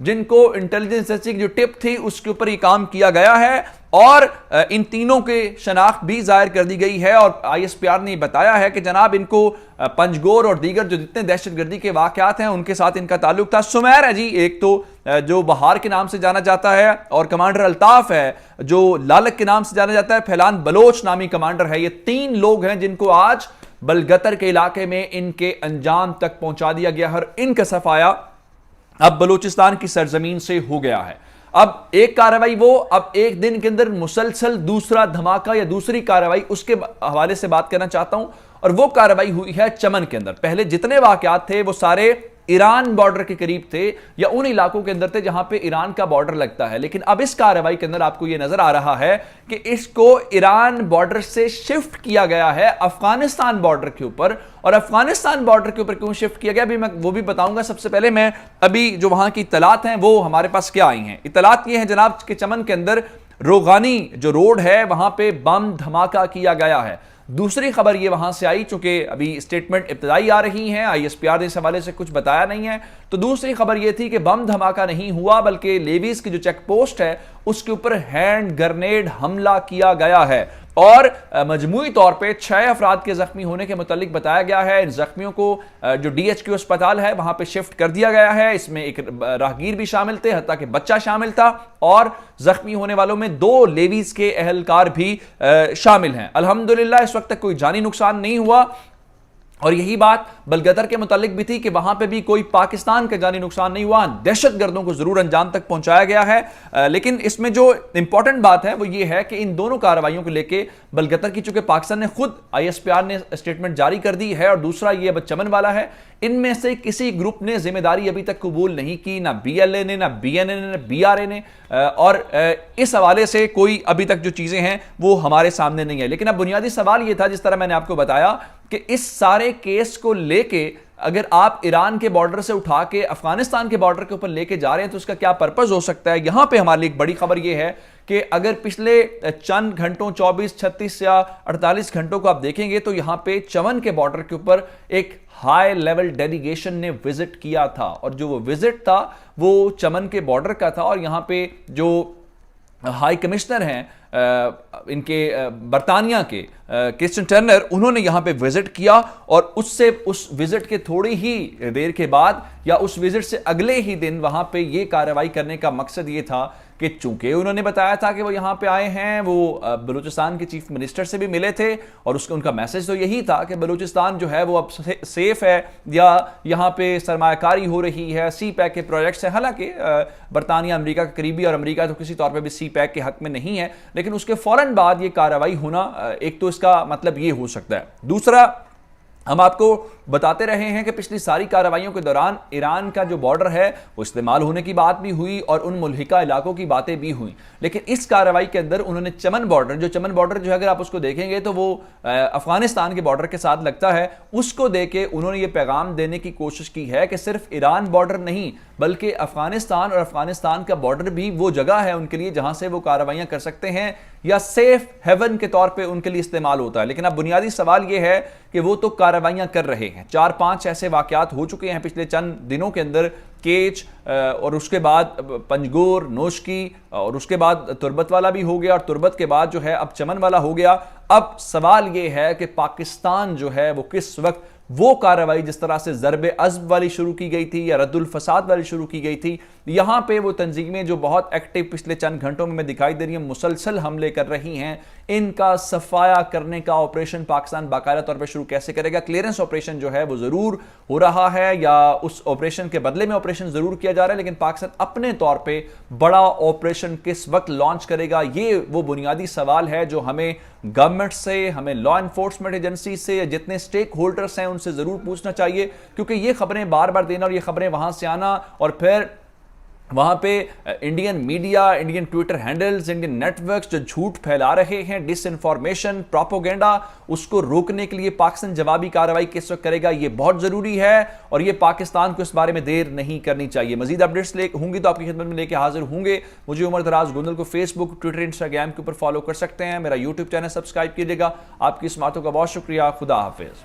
جن کو intelligence agency کی جو ٹپ تھی اس کے اوپر یہ کام کیا گیا ہے، اور ان تینوں کے شناخت بھی ظاہر کر دی گئی ہے، اور آئی ایس پی آر نے بتایا ہے کہ جناب ان کو پنجگور اور دیگر جو جتنے دہشت گردی کے واقعات ہیں ان کے ساتھ ان کا تعلق تھا۔ سمیر ہے جی ایک تو جو بہار کے نام سے جانا جاتا ہے، اور کمانڈر الطاف ہے جو لالک کے نام سے جانا جاتا ہے، پھیلان بلوچ نامی کمانڈر ہے۔ یہ 3 لوگ ہیں جن کو آج بلگتر کے علاقے میں ان کے انجام تک پہنچا دیا گیا، اور ان کا صفایا اب بلوچستان کی سرزمین سے ہو گیا ہے۔ اب ایک کارروائی اب ایک دن کے اندر مسلسل دوسرا دھماکہ یا دوسری کارروائی، اس کے حوالے سے بات کرنا چاہتا ہوں، اور وہ کارروائی ہوئی ہے چمن کے اندر۔ پہلے جتنے واقعات تھے وہ سارے ایران بارڈر کے قریب تھے یا ان علاقوں کے اندر تھے جہاں پہ ایران کا بارڈر لگتا ہے، لیکن اب اس کارروائی کے اندر آپ کو یہ نظر آ رہا ہے کہ اس کو ایران بارڈر سے شفٹ کیا گیا ہے افغانستان بارڈر کے اوپر۔ اور افغانستان بارڈر کے اوپر کیوں شفٹ کیا گیا ابھی میں وہ بھی بتاؤں گا۔ سب سے پہلے میں ابھی جو وہاں کی اطلاعات ہیں وہ ہمارے پاس کیا آئی ہیں۔ اطلاعات یہ ہیں جناب کہ چمن کے اندر روغانی جو روڈ ہے وہاں پہ بم دھماکہ کیا گیا ہے۔ دوسری خبر یہ وہاں سے آئی، چونکہ ابھی اسٹیٹمنٹ ابتدائی آ رہی ہیں، آئی ایس پی آر نے اس حوالے سے کچھ بتایا نہیں ہے، تو دوسری خبر یہ تھی کہ بم دھماکہ نہیں ہوا بلکہ لیویز کی جو چیک پوسٹ ہے اس کے اوپر ہینڈ گرنیڈ حملہ کیا گیا ہے، اور مجموعی طور پہ 6 افراد کے زخمی ہونے کے متعلق بتایا گیا ہے۔ ان زخمیوں کو جو ڈی ایچ کیو اسپتال ہے وہاں پہ شفٹ کر دیا گیا ہے۔ اس میں ایک راہگیر بھی شامل تھے، حتیٰ کہ بچہ شامل تھا، اور زخمی ہونے والوں میں 2 لیویز کے اہلکار بھی شامل ہیں۔ الحمدللہ اس وقت تک کوئی جانی نقصان نہیں ہوا، اور یہی بات بلگتر کے متعلق بھی تھی کہ وہاں پہ بھی کوئی پاکستان کا جانی نقصان نہیں ہوا، دہشت گردوں کو ضرور انجام تک پہنچایا گیا ہے۔ لیکن اس میں جو امپورٹنٹ بات ہے وہ یہ ہے کہ ان دونوں کارروائیوں کو لے کے بلگتر کی، چونکہ پاکستان نے خود آئی ایس پی آر نے اسٹیٹمنٹ جاری کر دی ہے، اور دوسرا یہ اب چمن والا ہے، ان میں سے کسی گروپ نے ذمہ داری ابھی تک قبول نہیں کی، نہ بی ایل اے نے، نہ بی این اے نے، نہ بی آر اے نے، اور اس حوالے سے کوئی ابھی تک جو چیزیں ہیں وہ ہمارے سامنے نہیں ہے۔ لیکن اب بنیادی سوال یہ تھا، جس طرح میں نے آپ کو بتایا، کہ اس سارے کیس کو لے کے اگر آپ ایران کے بارڈر سے اٹھا کے افغانستان کے بارڈر کے اوپر لے کے جا رہے ہیں تو اس کا کیا پرپز ہو سکتا ہے۔ یہاں پہ ہمارے لیے ایک بڑی خبر یہ ہے کہ اگر پچھلے چند گھنٹوں 24، 36 یا 48 گھنٹوں کو آپ دیکھیں گے تو یہاں پہ چمن کے بارڈر کے اوپر ایک ہائی لیول ڈیلیگیشن نے وزٹ کیا تھا، اور جو وہ وزٹ تھا وہ چمن کے بارڈر کا تھا، اور یہاں پہ جو ہائی کمشنر ہیں ان کے برطانیہ کے کرسٹن ٹرنر، انہوں نے یہاں پہ وزٹ کیا، اور اس وزٹ کے تھوڑی ہی دیر کے بعد یا اس وزٹ سے اگلے ہی دن وہاں پہ یہ کارروائی کرنے کا مقصد یہ تھا کہ چونکہ انہوں نے بتایا تھا کہ وہ یہاں پہ آئے ہیں، وہ بلوچستان کے چیف منسٹر سے بھی ملے تھے، اور ان کا میسج تو یہی تھا کہ بلوچستان جو ہے وہ اب سیف ہے، یا یہاں پہ سرمایہ کاری ہو رہی ہے، سی پیک کے پروجیکٹس ہیں۔ حالانکہ برطانیہ امریکہ کا قریبی، اور امریکہ تو کسی طور پہ بھی سی پیک کے حق میں نہیں ہے، لیکن اس کے فوراً بعد یہ کارروائی ہونا، ایک تو اس کا مطلب یہ ہو سکتا ہے۔ دوسرا، ہم آپ کو بتاتے رہے ہیں کہ پچھلی ساری کارروائیوں کے دوران ایران کا جو بارڈر ہے وہ استعمال ہونے کی بات بھی ہوئی، اور ان ملحقہ علاقوں کی باتیں بھی ہوئیں، لیکن اس کارروائی کے اندر انہوں نے چمن بارڈر جو ہے اگر آپ اس کو دیکھیں گے تو وہ افغانستان کے بارڈر کے ساتھ لگتا ہے، اس کو دے کے انہوں نے یہ پیغام دینے کی کوشش کی ہے کہ صرف ایران بارڈر نہیں بلکہ افغانستان، اور افغانستان کا بارڈر بھی وہ جگہ ہے ان کے لیے جہاں سے وہ کارروائیاں کر سکتے ہیں، یا سیف ہیون کے طور پہ ان کے لیے استعمال ہوتا ہے۔ لیکن اب بنیادی سوال یہ ہے کہ وہ تو کارروائیاں کر رہے ہیں، 4-5 ایسے واقعات ہو چکے ہیں پچھلے چند دنوں کے اندر، کیچ، اور اس کے بعد پنجگور، نوشکی، اور اس کے بعد تربت والا بھی ہو گیا، اور تربت کے بعد جو ہے اب چمن والا ہو گیا۔ اب سوال یہ ہے کہ پاکستان جو ہے وہ کس وقت وہ کارروائی جس طرح سے ضرب عضب والی شروع کی گئی تھی یا رد الفساد والی شروع کی گئی تھی، یہاں پہ وہ تنظیمیں جو بہت ایکٹیو پچھلے چند گھنٹوں میں دکھائی دے رہی ہیں، مسلسل حملے کر رہی ہیں، ان کا صفایا کرنے کا آپریشن پاکستان باقاعدہ طور پہ شروع کیسے کرے گا؟ کلیئرنس آپریشن جو ہے وہ ضرور ہو رہا ہے، یا اس آپریشن کے بدلے میں آپریشن ضرور کیا جا رہا ہے، لیکن پاکستان اپنے طور پہ بڑا آپریشن کس وقت لانچ کرے گا؟ یہ وہ بنیادی سوال ہے جو ہمیں گورنمنٹ سے، ہمیں لا انفورسمنٹ ایجنسی سے، جتنے سٹیک ہولڈرز ہیں ان سے ضرور پوچھنا چاہیے، کیونکہ یہ خبریں بار بار دینا اور یہ خبریں وہاں سے آنا، اور پھر وہاں پہ Indian media, Indian Twitter handles, Indian networks جو جھوٹ پھیلا رہے ہیں، ڈس انفارمیشن، پروپیگنڈا، اس کو روکنے کے لیے پاکستان جوابی کارروائی کس وقت کرے گا، یہ بہت ضروری ہے، اور یہ پاکستان کو اس بارے میں دیر نہیں کرنی چاہیے۔ مزید اپڈیٹس ہوں گی تو آپ کی خدمت میں لے کے حاضر ہوں گے۔ مجھے عمر دراز گوندل کو فیس بک، ٹویٹر، انسٹاگرام کے اوپر فالو کر سکتے ہیں، میرا یوٹیوب چینل سبسکرائب کیجیے گا۔ آپ کی سماعتوں کا بہت شکریہ، خدا حافظ۔